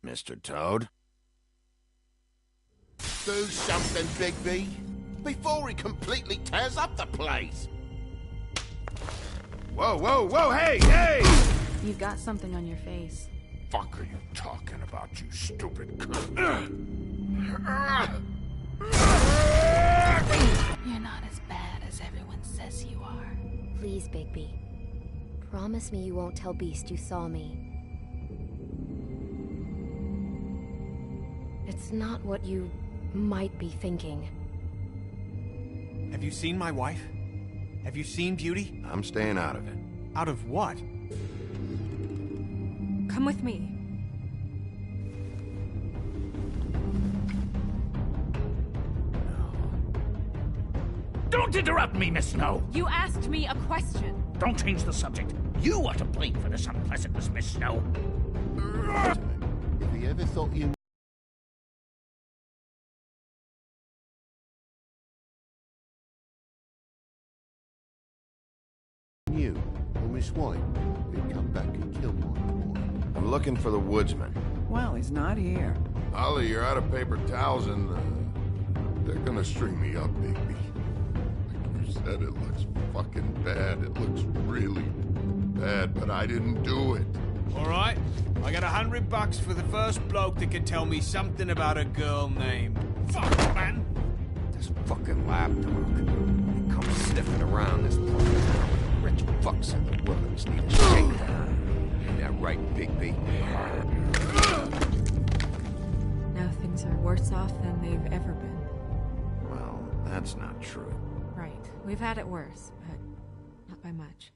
Mr. Toad. Do something, Bigby, before he completely tears up the place. Whoa, whoa, whoa, hey, hey! You've got something on your face. Fuck are you talking about, you stupid cunt? You're not as bad as everyone says you are. Please, Bigby. Promise me you won't tell Beast you saw me. It's not what you might be thinking. Have you seen my wife? Have you seen Beauty? I'm staying out of it. Out of what? Come with me. Don't interrupt me, Miss Snow! You asked me a question. Don't change the subject. You are to blame for this unpleasantness, Miss Snow. If he ever thought you knew, or Miss White, he'd come back and kill my boy. I'm looking for the woodsman. Well, he's not here. Ollie, you're out of paper towels and they're gonna string me up, baby. Like you said, it looks fucking bad. It looks really bad, but I didn't do it. All right, I got $100 for the first bloke that can tell me something about a girl named... Fuck, man! This fucking lapdog. He comes sniffing around this part of town with the rich fucks in the world that just need a shakedown. Ain't that right, Bigby? Now things are worse off than they've ever been. Well, that's not true. Right. We've had it worse, but not by much.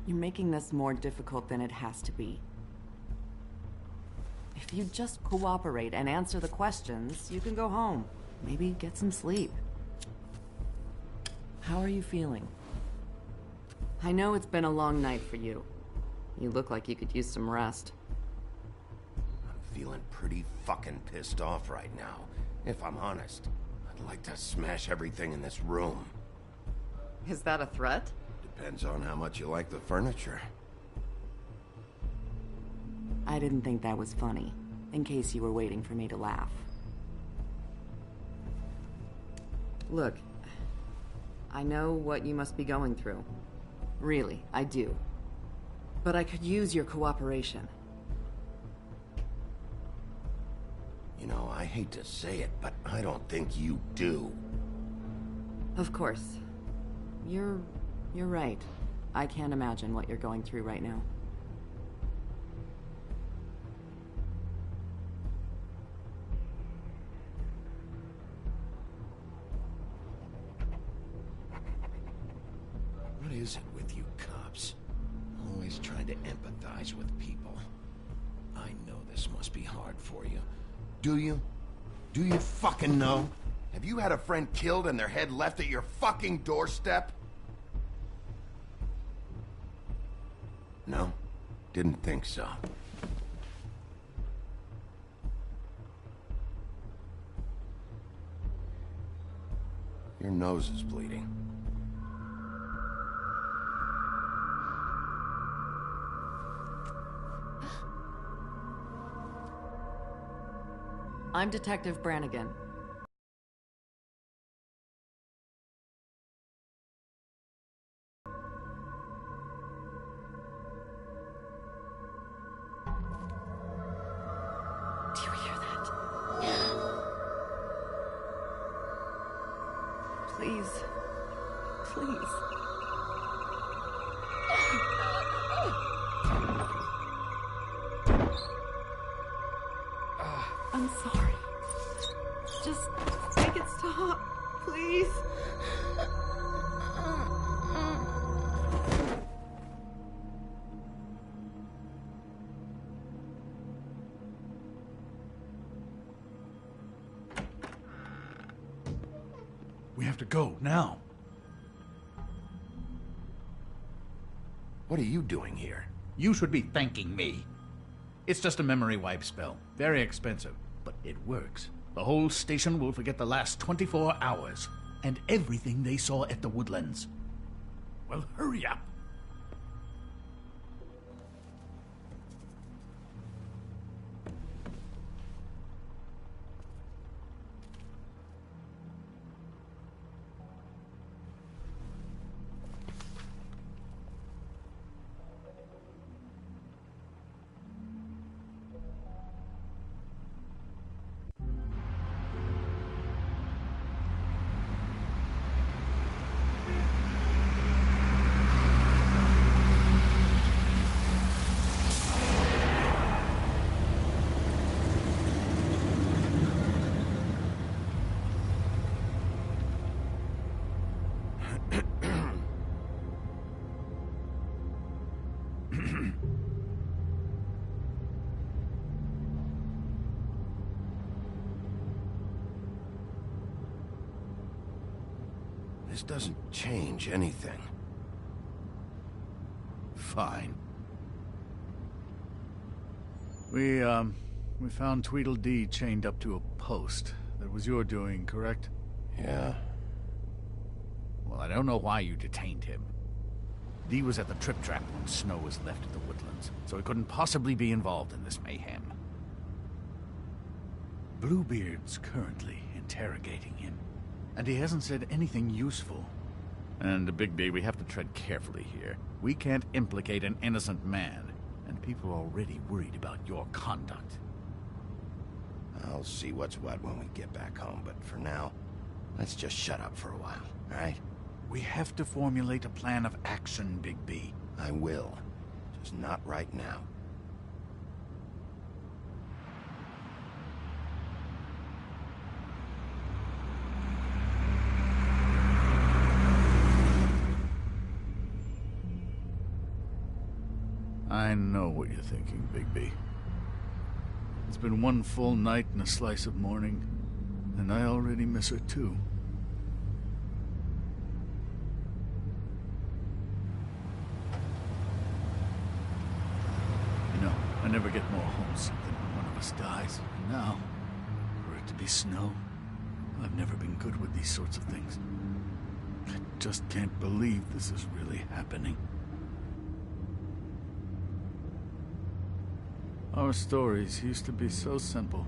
You're making this more difficult than it has to be. If you just cooperate and answer the questions, you can go home. Maybe get some sleep. How are you feeling? I know it's been a long night for you. You look like you could use some rest. I'm feeling pretty fucking pissed off right now. If I'm honest, I'd like to smash everything in this room. Is that a threat? Depends on how much you like the furniture. I didn't think that was funny, in case you were waiting for me to laugh. Look, I know what you must be going through. Really, I do. But I could use your cooperation. You know, I hate to say it, but I don't think you do. Of course. You're right. I can't imagine what you're going through right now. What is it with you cops? Always trying to empathize with people. I know this must be hard for you. Do you? Do you fucking know? Have you had a friend killed and their head left at your fucking doorstep? No? Didn't think so. Your nose is bleeding. I'm Detective Brannigan. Do you hear that? Please. Please. Please. We have to go, now. What are you doing here? You should be thanking me. It's just a memory wipe spell. Very expensive, but it works. The whole station will forget the last 24 hours, and everything they saw at the Woodlands. Well, hurry up. This doesn't change anything. Fine. We found Tweedledee chained up to a post. That was your doing, correct? Yeah. Well, I don't know why you detained him. Dee was at the Trip Trap when Snow was left at the Woodlands, so he couldn't possibly be involved in this mayhem. Bluebeard's currently interrogating him, and he hasn't said anything useful. And, Bigby, we have to tread carefully here. We can't implicate an innocent man, and people are already worried about your conduct. I'll see what's what when we get back home, but for now, let's just shut up for a while, all right? We have to formulate a plan of action, Bigby. I will. Just not right now. I know what you're thinking, Bigby. It's been one full night and a slice of morning, and I already miss her too. You know, I never get more homesick than when one of us dies. And now, for it to be Snow, I've never been good with these sorts of things. I just can't believe this is really happening. Our stories used to be so simple.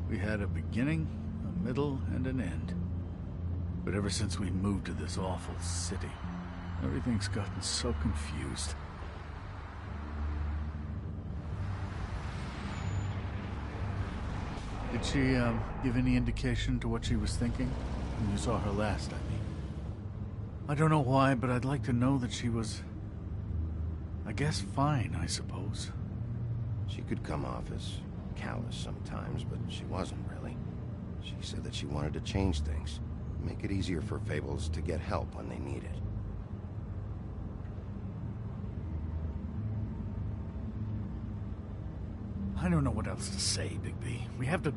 We had a beginning, a middle, and an end. But ever since we moved to this awful city, everything's gotten so confused. Did she, give any indication to what she was thinking? When you saw her last, I mean. I don't know why, but I'd like to know that she was... I guess fine, I suppose. She could come off as callous sometimes, but she wasn't really. She said that she wanted to change things, make it easier for Fables to get help when they need it. I don't know what else to say, Bigby. We have to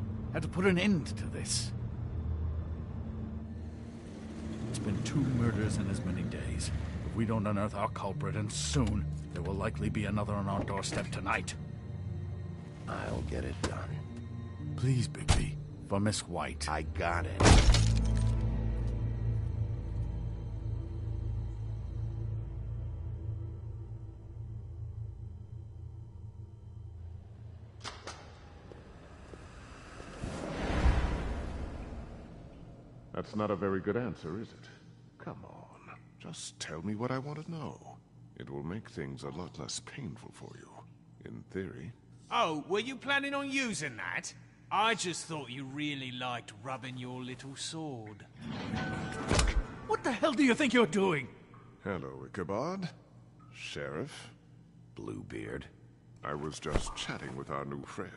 put an end to this. It's been 2 murders in as many days. If we don't unearth our culprit, and soon, there will likely be another on our doorstep tonight. I'll get it done. Please, Bigby. For Miss White. I got it. That's not a very good answer, is it? Come on. Just tell me what I want to know. It will make things a lot less painful for you. In theory. Oh, were you planning on using that? I just thought you really liked rubbing your little sword. What the hell do you think you're doing? Hello, Ichabod. Sheriff. Bluebeard. I was just chatting with our new friend.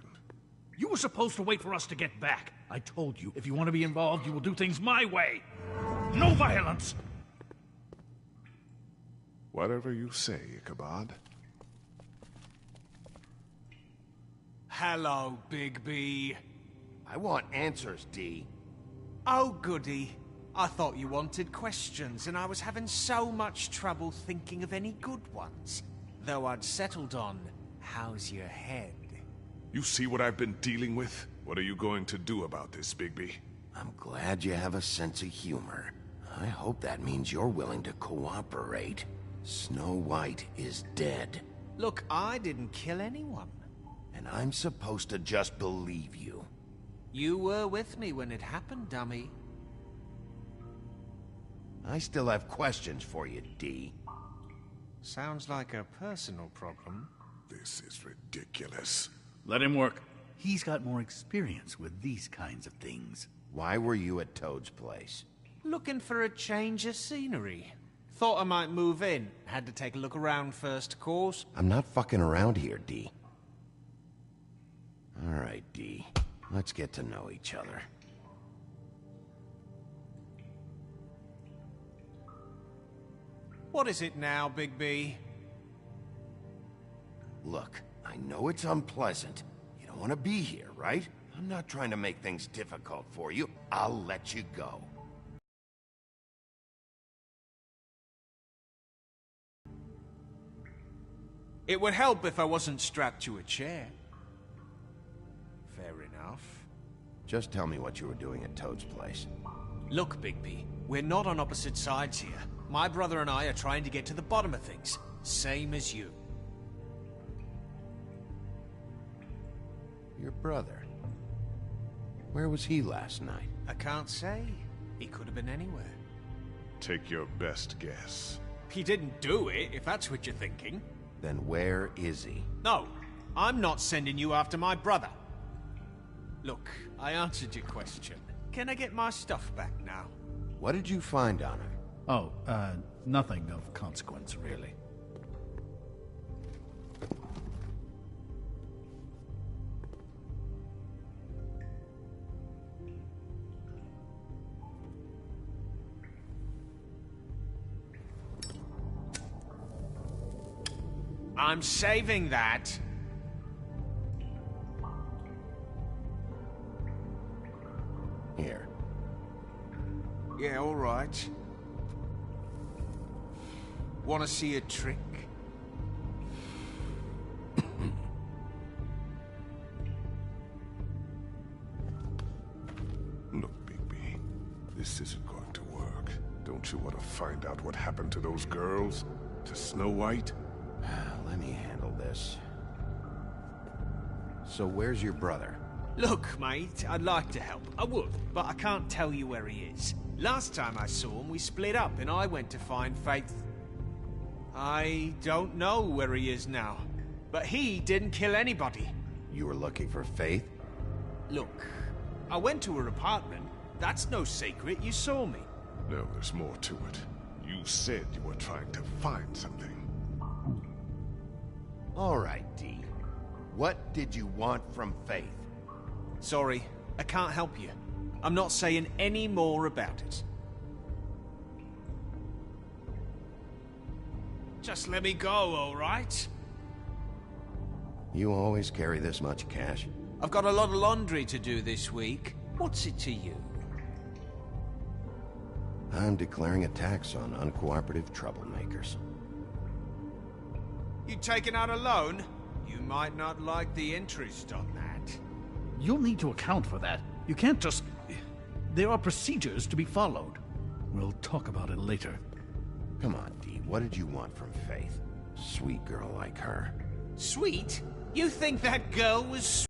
You were supposed to wait for us to get back. I told you, if you want to be involved, you will do things my way. No violence! Whatever you say, Ichabod. Hello, Bigby. I want answers, D. Oh, goody. I thought you wanted questions, and I was having so much trouble thinking of any good ones. Though I'd settled on, how's your head? You see what I've been dealing with? What are you going to do about this, Bigby? I'm glad you have a sense of humor. I hope that means you're willing to cooperate. Snow White is dead. Look, I didn't kill anyone. And I'm supposed to just believe you. You were with me when it happened, dummy. I still have questions for you, D. Sounds like a personal problem. This is ridiculous. Let him work. He's got more experience with these kinds of things. Why were you at Toad's place? Looking for a change of scenery. Thought I might move in. Had to take a look around first, of course. I'm not fucking around here, D. All right, D. Let's get to know each other. What is it now, Bigby? Look, I know it's unpleasant. You don't want to be here, right? I'm not trying to make things difficult for you. I'll let you go. It would help if I wasn't strapped to a chair. Fair enough. Just tell me what you were doing at Toad's place. Look, Bigby, we're not on opposite sides here. My brother and I are trying to get to the bottom of things. Same as you. Your brother? Where was he last night? I can't say. He could have been anywhere. Take your best guess. He didn't do it, if that's what you're thinking. Then where is he? No, I'm not sending you after my brother. Look, I answered your question. Can I get my stuff back now? What did you find on him? Oh, nothing of consequence, really. I'm saving that. Here. Yeah, all right. Want to see a trick? Look, Bigby, this isn't going to work. Don't you want to find out what happened to those girls? To Snow White? Let me handle this. So where's your brother? Look, mate, I'd like to help. I would, but I can't tell you where he is. Last time I saw him, we split up and I went to find Faith. I don't know where he is now, but he didn't kill anybody. You were looking for Faith? Look, I went to her apartment. That's no secret, you saw me. No, there's more to it. You said you were trying to find something. All right, D. What did you want from Faith? Sorry, I can't help you. I'm not saying any more about it. Just let me go, all right? You always carry this much cash? I've got a lot of laundry to do this week. What's it to you? I'm declaring a tax on uncooperative troublemakers. You taking out a loan? You might not like the interest on that. You'll need to account for that. You can't just... There are procedures to be followed. We'll talk about it later. Come on, D. What did you want from Faith? Sweet girl like her. Sweet? You think that girl was